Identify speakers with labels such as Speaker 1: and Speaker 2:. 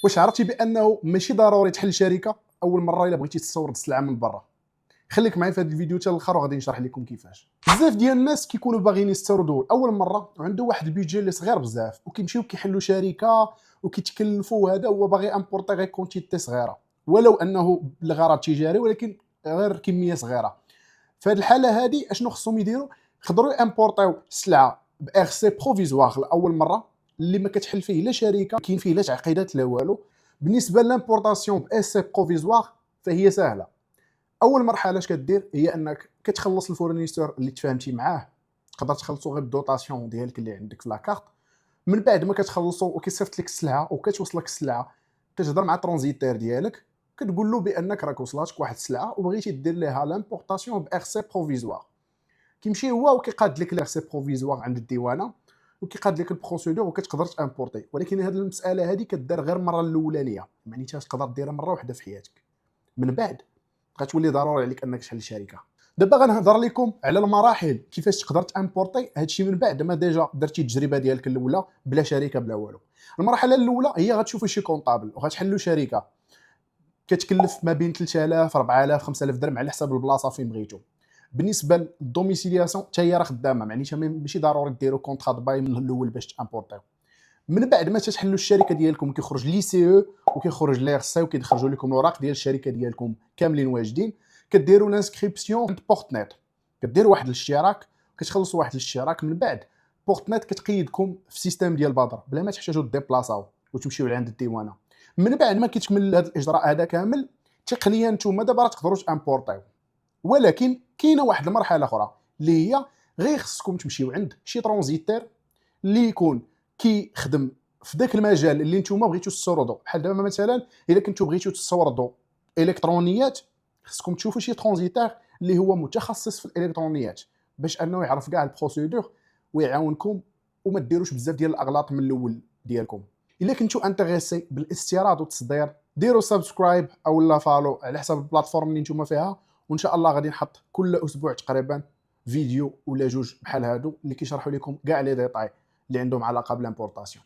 Speaker 1: واش عرفتي بانه ماشي ضروري تحل شركه اول مره الا بغيتي تستورد السلعه من برا؟ خليك معايا في هذا الفيديو حتى الاخر وغادي نشرح لكم كيفاش. بزاف ديال الناس كيكونوا باغيين يستوردوا اول مره وعنده واحد البيدجي اللي صغير بزاف وكيمشيو كيحلوا شركه وكيتكلفوا، هذا هو باغي امبورطي غير كونتيتي صغيره ولو انه لغرض تجاري ولكن غير كميه صغيره. في هذه الحاله هذه اشنو خصهم يديروا؟ يقدروا امبورطيو سلعه باغ سي بروفيزوار لاول مره اللي ما كتحل فيه لا شركه كاين فيه لا تعقيدات لا والو. بالنسبه للامبورطاسيون باغ سي بروفيزوار فهي سهله. اول مرحله اش كدير هي انك كتخلص الفورنيسور اللي تفاهمتي معاه، تقدر تخلصوا غير بالدوطاسيون ديالك اللي عندك في لاكارت. من بعد ما كتخلصوا وكيصيفط لك السلعه وكتوصلك السلعه، كتهضر مع الترانزيتير ديالك كتقول له بانك راك وصلاتك واحد السلعه وبغيتي دير ليها لامبورطاسيون باغ سي بروفيزوار. كيمشي هو وكيقاد لك لاغ سي بروفيزوار عند الديوانه وكيقاد لك البروسيدور وكتقدر تامبورتي. ولكن هذه المساله هذه كدار غير المره الاولانيه، معنيتها تقدر ديرها مره واحده في حياتك، من بعد غتولي ضروري عليك انك تحل الشركه. دابا غنهضر لكم على المراحل كيفاش تقدر تامبورتي هادشي من بعد ما ديجا درتي التجربه ديالك الاولى بلا شركه بلا والو. المرحله الاولى هي غتشوفوا شي كونطابل وغتحلوا شركه كتكلف ما بين 3000 4000 5000 درهم على حساب البلاصه فين بغيتو. بالنسبه للدوميسيلياسيون حتى هي راه خدامه، معنيتها ماشي ضروري ديروا كونطرا د باي من الاول باش تامبورتيو. من بعد ما تحلوا الشركه ديالكم كيخرج لي سي او وكيخرج لي ار سي وكيخرجوا لكم الاوراق ديال الشركه ديالكم كاملين واجدين، كديروا لانسكريبسيون عند بورتنيت، كديروا واحد الاشتراك كتخلصوا واحد الاشتراك. من بعد بورتنيت كتقيدكم في السيستم ديال بدر بلا ما تحتاجوا ديبلاصاو وتمشيو لعند الديوانه. من بعد ما كيتكمل هذا الاجراء هذا كامل تقنيا نتوما دابا راه تقدروا تامبورطيو. ولكن كاينه واحد المرحله اخرى اللي هي غير خصكم تمشيو عند شي ترانزيتير اللي يكون كيخدم في ذاك المجال اللي نتوما بغيتو تستوردوا. بحال دابا مثلا الا كنتو بغيتو تستوردوا الكترونيات خصكم تشوفوا شي ترانزيتير اللي هو متخصص في الالكترونيات باش انه يعرف كاع البروسيدور ويعاونكم وما ديروش بزاف ديال الاغلاط من الاول ديالكم. الا كنتو انتريسي بالاستيراد والتصدير ديروا سبسكرايب او لا فالو على حسب البلاتفورم اللي نتوما فيها، وان شاء الله غادي نحط كل اسبوع تقريبا فيديو ولا جوج بحال هادو اللي كيشرحوا لكم كاع لي ديتاي اللي عندهم علاقه بالامبورطاسيون.